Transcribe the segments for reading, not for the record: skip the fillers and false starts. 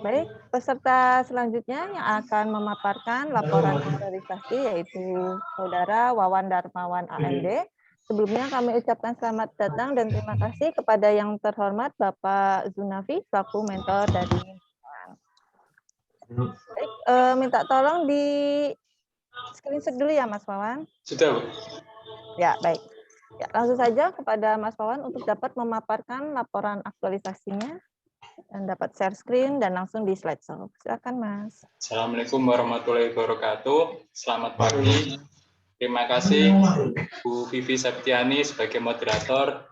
Baik, peserta selanjutnya yang akan memaparkan laporan aktualisasi yaitu Saudara Wawan Darmawan AMD. Sebelumnya kami ucapkan selamat datang dan terima kasih kepada yang terhormat Bapak Zunafi selaku mentor dari Wawan. Baik, minta tolong di screenshot dulu ya Mas Wawan. Sudah, Bu. Ya, baik. Ya, langsung saja kepada Mas Wawan untuk dapat memaparkan laporan aktualisasinya dan dapat share screen dan langsung di slideshow. Silakan Mas. Assalamualaikum warahmatullahi wabarakatuh. Selamat pagi. Terima kasih Bu Vivi Septiani sebagai moderator,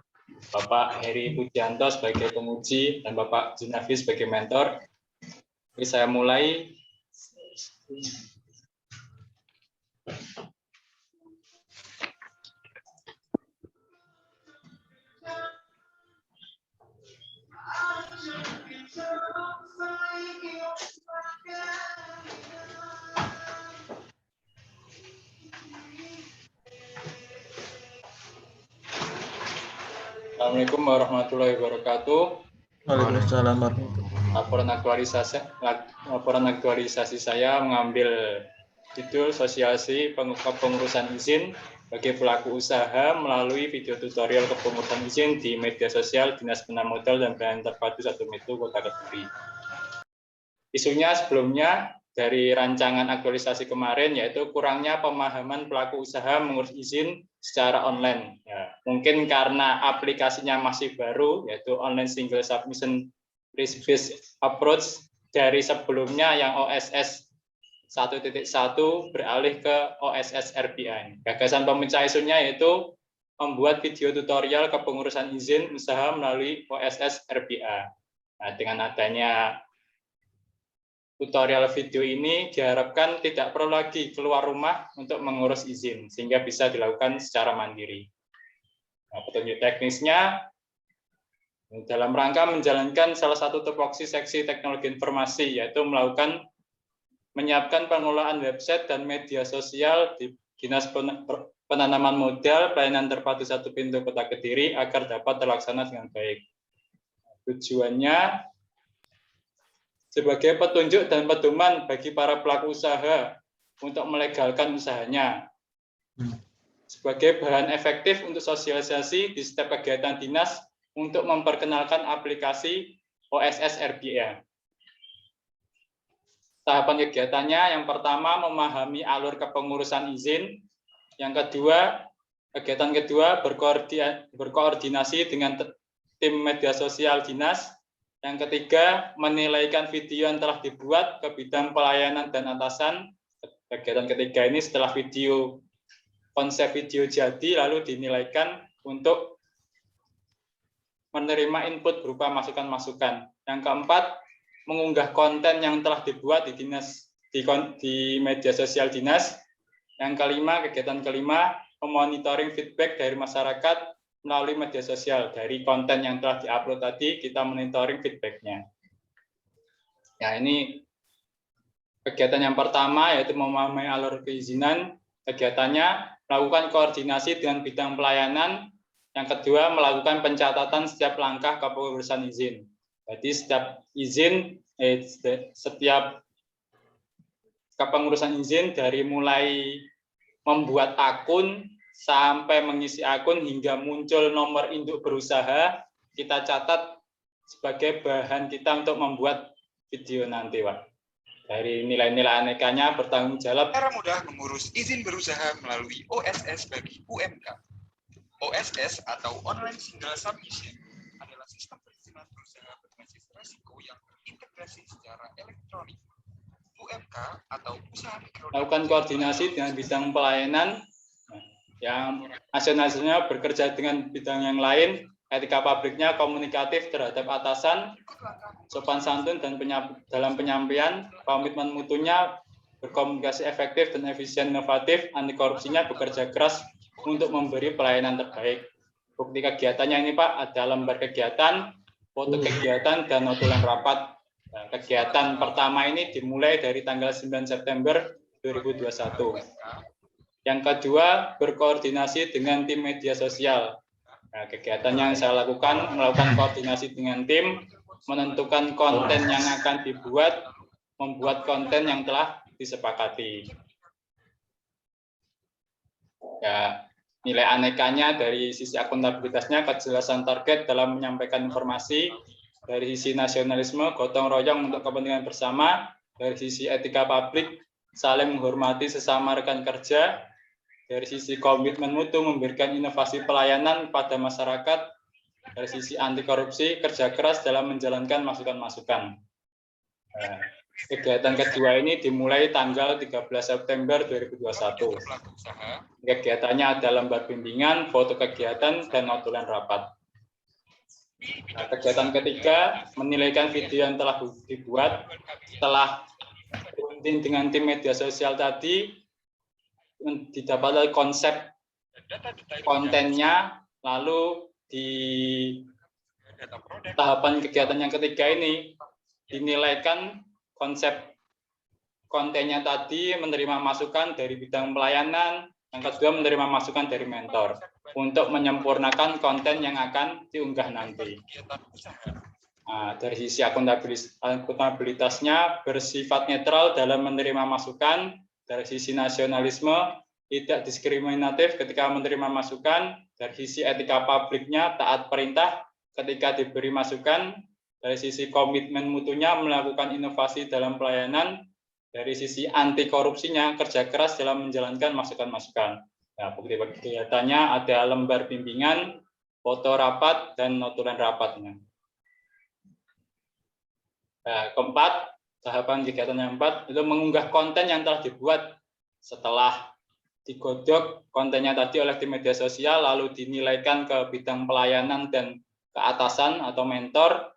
Bapak Heri Pujianto sebagai penguji, dan Bapak Zunafi sebagai mentor. Jadi saya mulai. Assalamualaikum warahmatullahi wabarakatuh. Waalaikumsalam warahmatullahi Laporan aktualisasi saya mengambil judul sosialisasi kepengurusan izin bagi pelaku usaha melalui video tutorial kepengurusan izin di media sosial Dinas Penanaman Modal dan Pelayanan Terpadu 1 Metu Kota Kediri. Isunya sebelumnya dari rancangan aktualisasi kemarin yaitu kurangnya pemahaman pelaku usaha mengurus izin secara online. Ya, mungkin karena aplikasinya masih baru yaitu online single submission risk-based approach dari sebelumnya yang OSS 1.1 beralih ke OSS RBI. Gagasan pemecah isunya yaitu membuat video tutorial kepengurusan izin usaha melalui OSS RBI. Nah, dengan adanya tutorial video ini diharapkan tidak perlu lagi keluar rumah untuk mengurus izin, sehingga bisa dilakukan secara mandiri. Nah, petunjuk teknisnya, dalam rangka menjalankan salah satu tupoksi seksi teknologi informasi, yaitu menyiapkan pengelolaan website dan media sosial di Dinas Penanaman Modal Pelayanan Terpadu 1 Pintu Kota Kediri agar dapat terlaksana dengan baik. Tujuannya sebagai petunjuk dan pedoman bagi para pelaku usaha untuk melegalkan usahanya. Sebagai bahan efektif untuk sosialisasi di setiap kegiatan dinas untuk memperkenalkan aplikasi OSS RBI. Tahapan kegiatannya yang pertama memahami alur kepengurusan izin, yang kedua, kegiatan kedua berkoordinasi dengan tim media sosial dinas, yang ketiga, menilaikan video yang telah dibuat ke bidang pelayanan dan atasan. Kegiatan ketiga ini setelah konsep video jadi, lalu dinilaikan untuk menerima input berupa masukan-masukan. Yang keempat, mengunggah konten yang telah dibuat di media sosial dinas. Yang kelima, kegiatan kelima, memonitoring feedback dari masyarakat melalui media sosial. Dari konten yang telah diupload tadi, kita monitoring feedback-nya. Ya, ini kegiatan yang pertama, yaitu memahami alur perizinan. Kegiatannya, melakukan koordinasi dengan bidang pelayanan. Yang kedua, melakukan pencatatan setiap langkah kepengurusan izin. Jadi, setiap kepengurusan izin dari mulai membuat akun, sampai mengisi akun hingga muncul nomor induk berusaha, kita catat sebagai bahan kita untuk membuat video nanti, Pak. Dari nilai-nilai anekanya bertanggung jawab. Cara mudah mengurus izin berusaha melalui OSS bagi UMK. OSS atau Online Single Submission adalah sistem perizinan berusaha berbasis resiko yang terintegrasi secara elektronik. UMK atau usaha mikro melakukan koordinasi dengan bidang pelayanan yang nasionalnya bekerja dengan bidang yang lain, etika pabriknya komunikatif terhadap atasan, sopan santun dan dalam penyampaian, komitmen mutunya berkomunikasi efektif dan efisien inovatif, anti korupsinya bekerja keras untuk memberi pelayanan terbaik. Bukti kegiatannya ini Pak, ada lembar kegiatan, foto kegiatan, dan notulen rapat. Nah, kegiatan pertama ini dimulai dari tanggal 9 September 2021. Yang kedua, berkoordinasi dengan tim media sosial. Nah, kegiatan yang saya lakukan, melakukan koordinasi dengan tim, menentukan konten yang akan dibuat, membuat konten yang telah disepakati. Ya, nilai anekanya dari sisi akuntabilitasnya, kejelasan target dalam menyampaikan informasi, dari sisi nasionalisme, gotong royong untuk kepentingan bersama, dari sisi etika publik, saling menghormati sesama rekan kerja, dari sisi komitmen mutu memberikan inovasi pelayanan pada masyarakat, dari sisi anti korupsi, kerja keras dalam menjalankan masukan-masukan. Kegiatan kedua ini dimulai tanggal 13 September 2021. Kegiatannya ada lembar bimbingan, foto kegiatan, dan notulen rapat. Nah, kegiatan ketiga, menilaikan video yang telah dibuat setelah rutin dengan tim media sosial tadi, didapat konsep kontennya, lalu di tahapan kegiatan yang ketiga ini dinilaikan konsep kontennya tadi, menerima masukan dari bidang pelayanan, yang kedua menerima masukan dari mentor untuk menyempurnakan konten yang akan diunggah nanti. Nah, dari sisi akuntabilitasnya bersifat netral dalam menerima masukan, dari sisi nasionalisme tidak diskriminatif ketika menerima masukan, dari sisi etika publiknya taat perintah ketika diberi masukan, dari sisi komitmen mutunya melakukan inovasi dalam pelayanan, dari sisi anti korupsinya kerja keras dalam menjalankan masukan-masukan. Nah, bukti kegiatannya ada lembar bimbingan, foto rapat, dan notulen rapatnya. Nah, keempat, tahapan kegiatan yang keempat itu mengunggah konten yang telah dibuat setelah digodok kontennya tadi oleh tim media sosial, lalu dinilaikan ke bidang pelayanan dan keatasan atau mentor.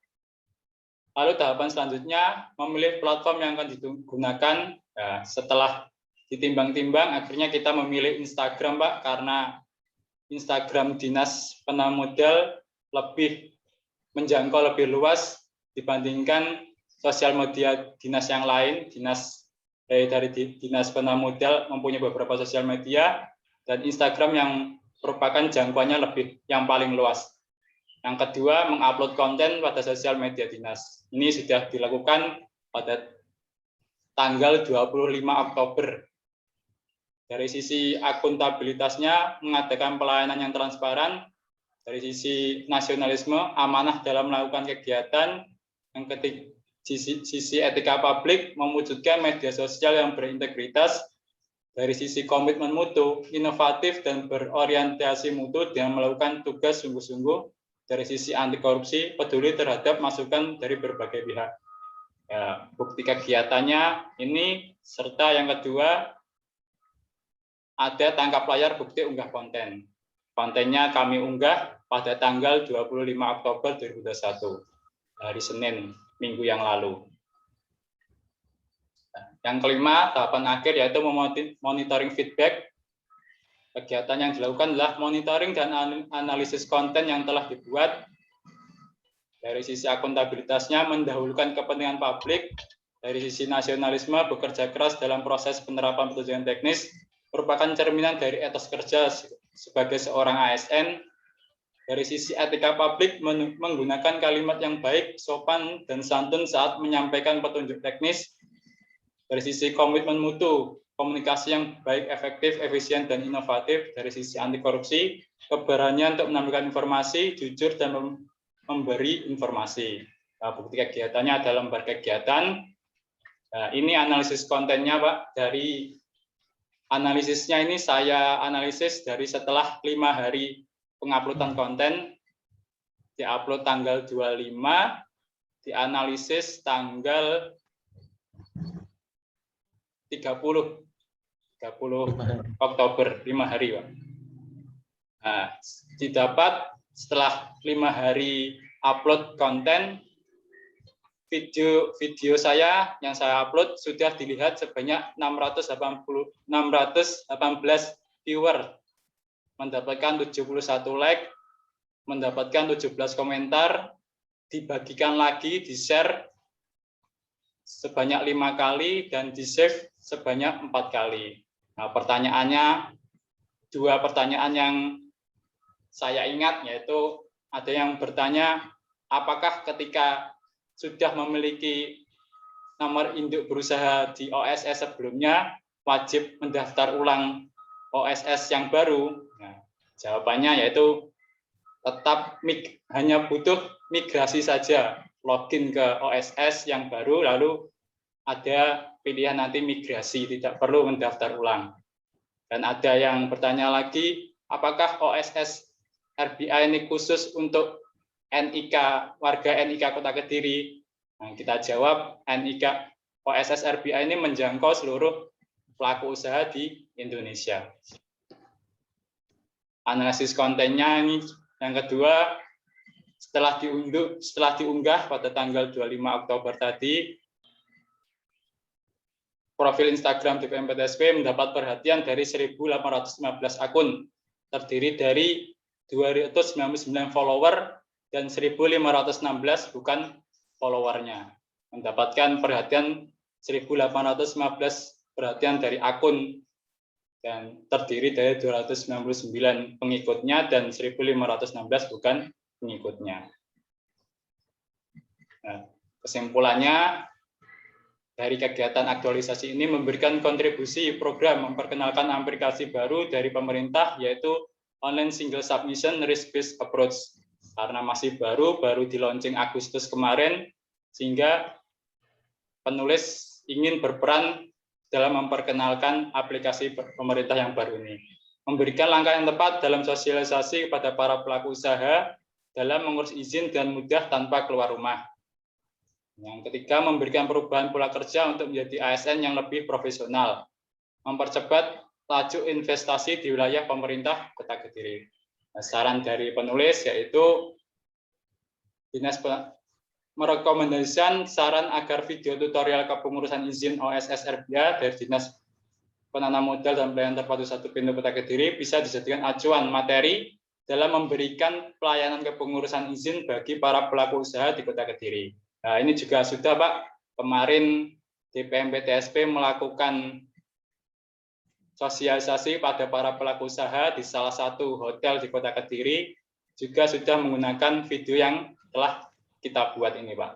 Lalu tahapan selanjutnya memilih platform yang akan digunakan. Nah, setelah ditimbang-timbang, akhirnya kita memilih Instagram, Pak, karena Instagram Dinas Penanaman Modal lebih menjangkau lebih luas dibandingkan sosial media dinas yang lain. Dari Dinas Penanaman Modal mempunyai beberapa sosial media, dan Instagram yang merupakan jangkauannya yang paling luas. Yang kedua, mengupload konten pada sosial media dinas. Ini sudah dilakukan pada tanggal 25 Oktober. Dari sisi akuntabilitasnya, mengadakan pelayanan yang transparan. Dari sisi nasionalisme, amanah dalam melakukan kegiatan. Yang ketiga, sisi etika publik, mewujudkan media sosial yang berintegritas. Dari sisi komitmen mutu, inovatif dan berorientasi mutu dengan melakukan tugas sungguh-sungguh. Dari sisi anti korupsi, peduli terhadap masukan dari berbagai pihak. Ya, bukti kegiatannya ini, serta yang kedua, ada tangkap layar bukti unggah konten. Kontennya kami unggah pada tanggal 25 Oktober 2021, hari Senin, minggu yang lalu. Yang kelima, tahapan akhir yaitu monitoring feedback. Kegiatan yang dilakukan adalah monitoring dan analisis konten yang telah dibuat. Dari sisi akuntabilitasnya mendahulukan kepentingan publik. Dari sisi nasionalisme bekerja keras dalam proses penerapan petunjukan teknis, merupakan cerminan dari etos kerja sebagai seorang ASN. Dari sisi etika publik menggunakan kalimat yang baik, sopan, dan santun saat menyampaikan petunjuk teknis. Dari sisi komitmen mutu, komunikasi yang baik, efektif, efisien, dan inovatif. Dari sisi anti korupsi, keberanian untuk menyampaikan informasi, jujur, dan memberi informasi. Nah, bukti kegiatannya ada lembar kegiatan. Nah, ini analisis kontennya, Pak. Dari analisisnya ini saya analisis dari setelah 5 hari penguploadan konten, diupload tanggal 25, dianalisis tanggal 30 Oktober, 5 hari, Pak. Nah, didapat setelah 5 hari upload konten, video saya yang saya upload sudah dilihat sebanyak 618 viewer, mendapatkan 71 like, mendapatkan 17 komentar, dibagikan lagi, di-share sebanyak 5 kali, dan di-save sebanyak 4 kali. Nah, pertanyaannya, 2 pertanyaan yang saya ingat, yaitu ada yang bertanya, apakah ketika sudah memiliki nomor induk berusaha di OSS sebelumnya wajib mendaftar ulang OSS yang baru? Nah, jawabannya yaitu tetap hanya butuh migrasi saja, login ke OSS yang baru, lalu ada pilihan nanti migrasi, tidak perlu mendaftar ulang. Dan ada yang bertanya lagi, apakah OSS RBI ini khusus untuk NIK, warga NIK Kota Kediri? Nah, kita jawab, OSS RBI ini menjangkau seluruh pelaku usaha di Indonesia. Analisis kontennya ini yang kedua, setelah diunggah pada tanggal 25 Oktober tadi, profil Instagram DPM-PTSP mendapat perhatian dari 1.815 akun, terdiri dari 299 follower dan 1.516 bukan followernya. Mendapatkan perhatian 1.815 perhatian dari akun dan terdiri dari 299 pengikutnya dan 1.516 bukan pengikutnya. Nah, kesimpulannya, dari kegiatan aktualisasi ini memberikan kontribusi program memperkenalkan aplikasi baru dari pemerintah, yaitu Online Single Submission Risk-Based Approach. Karena masih baru di launching Agustus kemarin, sehingga penulis ingin berperan dalam memperkenalkan aplikasi pemerintah yang baru ini. Memberikan langkah yang tepat dalam sosialisasi kepada para pelaku usaha dalam mengurus izin dan mudah tanpa keluar rumah. Yang ketiga, memberikan perubahan pola kerja untuk menjadi ASN yang lebih profesional. Mempercepat laju investasi di wilayah pemerintah Kota Kediri. Nah, saran dari penulis yaitu Dinas merekomendasikan saran agar video tutorial kepengurusan izin OSS RBA dari Dinas Penanam Modal dan Pelayanan Terpadu 1 Pintu Kota Kediri bisa dijadikan acuan materi dalam memberikan pelayanan kepengurusan izin bagi para pelaku usaha di Kota Kediri. Nah, ini juga sudah, Pak. Kemarin DPM-PTSP melakukan sosialisasi pada para pelaku usaha di salah satu hotel di Kota Kediri, juga sudah menggunakan video yang telah kita buat ini, Pak.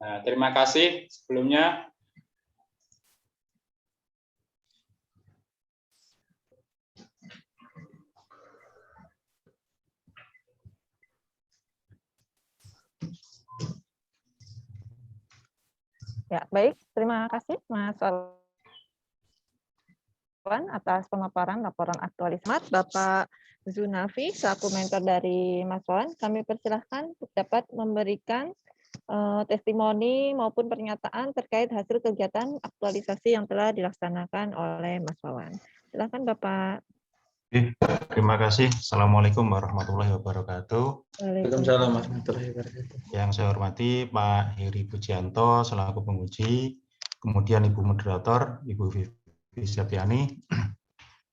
Nah, terima kasih sebelumnya. Ya, baik. Terima kasih, Mas Wawan, atas pemaparan laporan aktualisasi. Bapak Zunafi, selaku mentor dari Mas Wawan, kami persilahkan untuk dapat memberikan testimoni maupun pernyataan terkait hasil kegiatan aktualisasi yang telah dilaksanakan oleh Mas Wawan. Silakan, Bapak. Terima kasih. Assalamualaikum warahmatullahi wabarakatuh. Waalaikumsalam warahmatullahi wabarakatuh. Yang saya hormati Pak Heri Pujianto selaku penguji, kemudian Ibu Moderator, Ibu Vivi Septiani.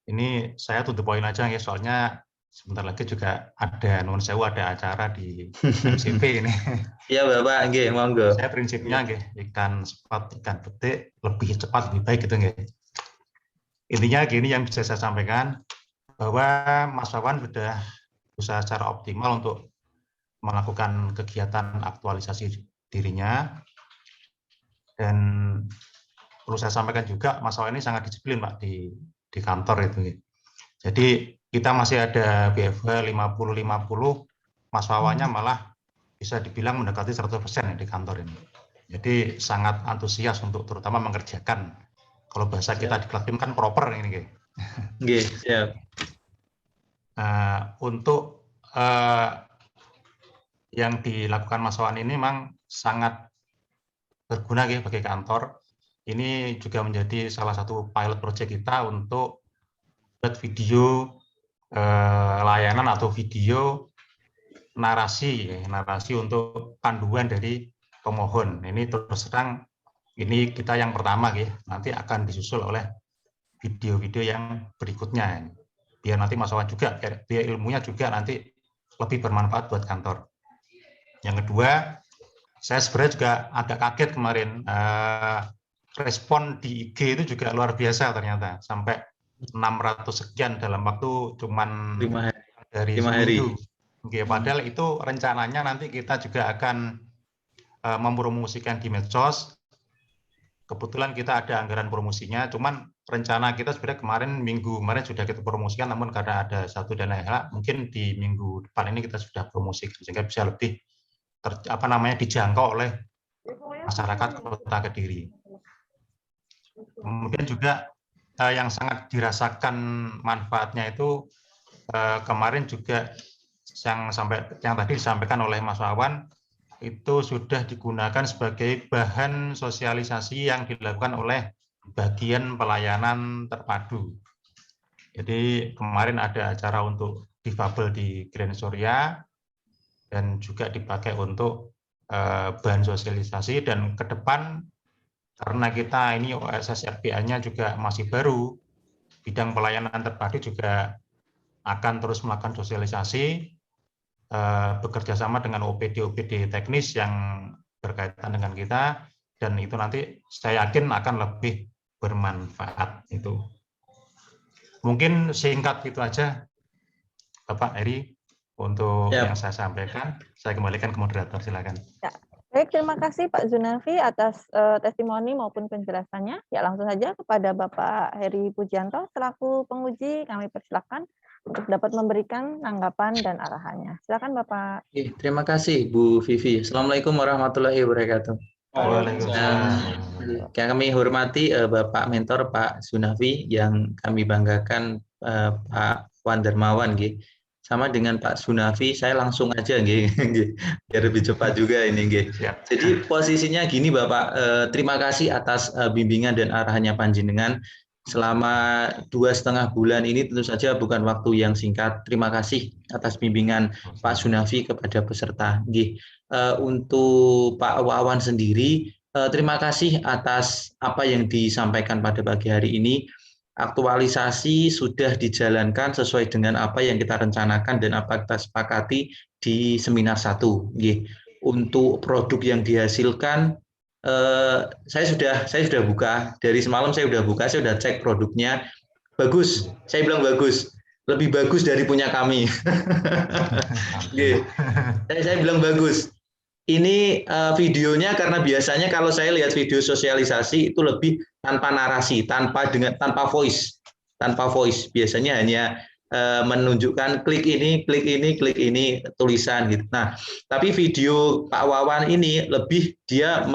Ini saya to the point aja ya, soalnya sebentar lagi juga ada acara di MCP ini. Iya Bapak, nggih, monggo. Saya prinsipnya nggih, ikan sepat, ikan petik lebih cepat lebih baik gitu nggih. Intinya gini yang bisa saya sampaikan, bahwa Mas Wawan sudah berusaha secara optimal untuk melakukan kegiatan aktualisasi dirinya, dan perlu saya sampaikan juga Mas Wawan ini sangat disiplin, Pak, di kantor itu. Jadi kita masih ada BFH 50-50, Mas Wawannya malah bisa dibilang mendekati 100% di kantor ini. Jadi sangat antusias untuk terutama mengerjakan, kalau bahasa kita di Klatim kan proper ini. Nggih, siap. Untuk yang dilakukan Mas Wawan ini memang sangat berguna bagi kantor. Ini juga menjadi salah satu pilot project kita untuk buat video layanan atau video narasi untuk panduan dari pemohon. Ini terus terang ini kita yang pertama, nanti akan disusul oleh video-video yang berikutnya. Biar nanti Mas Wawan juga, biar ilmunya juga nanti lebih bermanfaat buat kantor. Yang kedua, saya sebenarnya juga agak kaget kemarin, respon di IG itu juga luar biasa ternyata, sampai 600 sekian dalam waktu cuman 5 hari. dari 5 hari. Padahal itu rencananya nanti kita juga akan mempromosikan di medsos. Kebetulan kita ada anggaran promosinya, cuman rencana kita sebenarnya minggu kemarin sudah kita promosikan, namun karena ada satu dana yang mungkin di minggu depan ini kita sudah promosikan sehingga bisa lebih dijangkau oleh masyarakat Kota Kediri. Kemudian juga yang sangat dirasakan manfaatnya itu kemarin juga yang tadi disampaikan oleh Mas Wawan, itu sudah digunakan sebagai bahan sosialisasi yang dilakukan oleh bagian pelayanan terpadu. Jadi kemarin ada acara untuk difabel di Grand Surya dan juga dipakai untuk bahan sosialisasi, dan ke depan karena kita ini OSS RPA-nya juga masih baru, bidang pelayanan terpadu juga akan terus melakukan sosialisasi, bekerja sama dengan OPD teknis yang berkaitan dengan kita, dan itu nanti saya yakin akan lebih bermanfaat. Itu mungkin singkat itu aja Bapak Heri untuk yang saya sampaikan. Saya kembalikan ke moderator, silakan. Ya. Baik, terima kasih Pak Zunafi atas testimoni maupun penjelasannya. Ya, langsung saja kepada Bapak Heri Pujianto selaku penguji, kami persilakan untuk dapat memberikan tanggapan dan arahannya. Silakan Bapak. Terima kasih Bu Vivi. Assalamualaikum warahmatullahi wabarakatuh. Waalaikumsalam. Kami hormati Bapak Mentor Pak Zunafi, yang kami banggakan Pak Wan Darmawan. Sama dengan Pak Zunafi, saya langsung aja biar lebih cepat juga ini. Jadi posisinya gini Bapak, terima kasih atas bimbingan dan arahannya panjenengan selama 2,5 bulan ini. Tentu saja bukan waktu yang singkat. Terima kasih atas bimbingan Pak Zunafi kepada peserta. Untuk Pak Wawan sendiri, terima kasih atas apa yang disampaikan pada pagi hari ini. Aktualisasi sudah dijalankan sesuai dengan apa yang kita rencanakan dan apa kita sepakati di seminar 1. Untuk produk yang dihasilkan, saya sudah buka dari semalam, saya sudah cek produknya, bagus. Saya bilang bagus, lebih bagus dari punya kami. Saya bilang bagus. Ini videonya, karena biasanya kalau saya lihat video sosialisasi itu lebih tanpa narasi, tanpa voice, biasanya hanya menunjukkan klik ini tulisan gitu. Nah, tapi video Pak Wawan ini lebih dia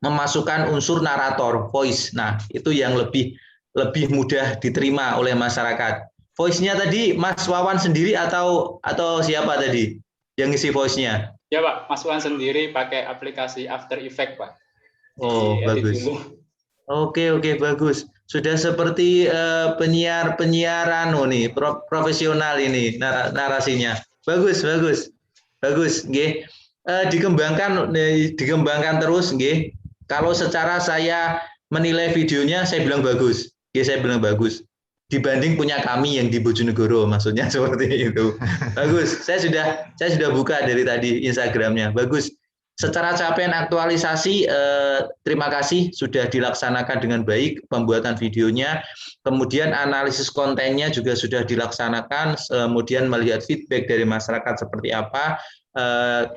memasukkan unsur narator, voice. Nah, itu yang lebih mudah diterima oleh masyarakat. Voice-nya tadi Mas Wawan sendiri atau siapa tadi yang ngisi voice-nya? Ya Pak, Mas Wawan sendiri pakai aplikasi After Effects Pak. Oh, bagus. Oke, bagus. Sudah seperti penyiar profesional ini narasinya. Bagus. Dikembangkan terus. Kalau secara saya menilai videonya, saya bilang bagus. Saya bilang bagus. Dibanding punya kami yang di Bojonegoro, maksudnya seperti itu. Bagus. Saya sudah buka dari tadi Instagramnya. Bagus. Secara capaian aktualisasi, terima kasih sudah dilaksanakan dengan baik pembuatan videonya. Kemudian analisis kontennya juga sudah dilaksanakan. Kemudian melihat feedback dari masyarakat seperti apa.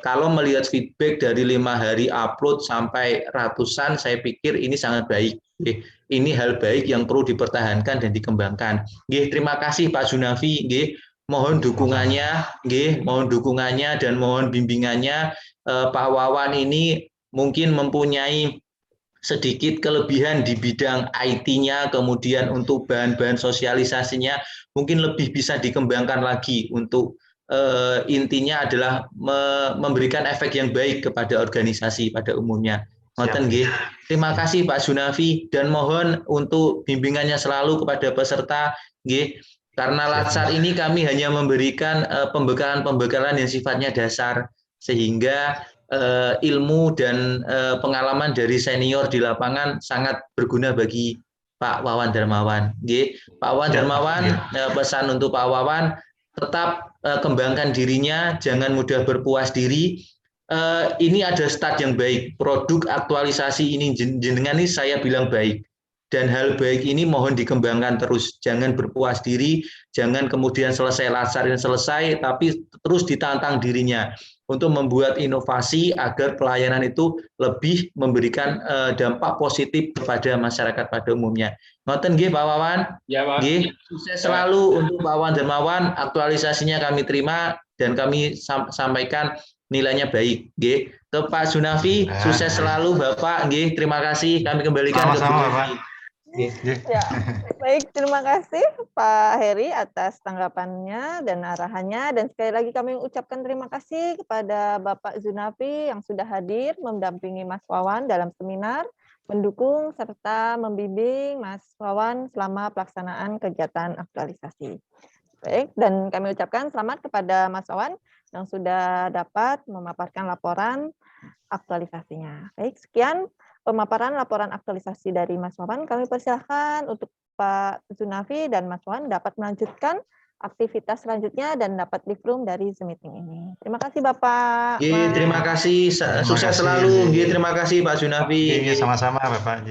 Kalau melihat feedback dari 5 hari upload sampai ratusan, saya pikir ini sangat baik. Ini hal baik yang perlu dipertahankan dan dikembangkan. Terima kasih Pak Zunafi. Mohon dukungannya dan mohon bimbingannya. Pak Wawan ini mungkin mempunyai sedikit kelebihan di bidang IT-nya, kemudian untuk bahan-bahan sosialisasinya mungkin lebih bisa dikembangkan lagi untuk intinya adalah memberikan efek yang baik kepada organisasi pada umumnya. Terima kasih Pak Zunafi, dan mohon untuk bimbingannya selalu kepada peserta. Karena Latsar ini kami hanya memberikan pembekalan yang sifatnya dasar, sehingga ilmu dan pengalaman dari senior di lapangan sangat berguna bagi Pak Wawan Darmawan. Pak Wawan Darmawan, pesan untuk Pak Wawan, tetap kembangkan dirinya, jangan mudah berpuas diri. Ini ada start yang baik. Produk aktualisasi ini jenengan ini saya bilang baik. dan hal baik ini mohon dikembangkan terus. Jangan berpuas diri, jangan kemudian selesai lasarin selesai, tapi terus ditantang dirinya untuk membuat inovasi agar pelayanan itu lebih memberikan dampak positif kepada masyarakat pada umumnya. Ngoten nggih Pak Wawan? Ya, Pak. Nggih, sukses selalu untuk Pak Wawan Darmawan. Aktualisasinya kami terima dan kami sampaikan nilainya baik. Nggih. Ke Pak Zunafi, sukses selalu Bapak. Nggih, terima kasih. Kami kembalikan ke Bu Heri. Ya, baik, terima kasih Pak Heri atas tanggapannya dan arahannya, dan sekali lagi kami ucapkan terima kasih kepada Bapak Zunafi yang sudah hadir mendampingi Mas Wawan dalam seminar, mendukung serta membimbing Mas Wawan selama pelaksanaan kegiatan aktualisasi. Baik, dan kami ucapkan selamat kepada Mas Wawan yang sudah dapat memaparkan laporan aktualisasinya. Baik, sekian pemaparan laporan aktualisasi dari Mas Wawan. Kami persilahkan untuk Pak Zunafi dan Mas Wawan dapat melanjutkan aktivitas selanjutnya dan dapat di-room dari Zoom meeting ini. Terima kasih Bapak. Terima kasih, sukses selalu. Terima kasih Pak Zunafi. Sama-sama Bapak.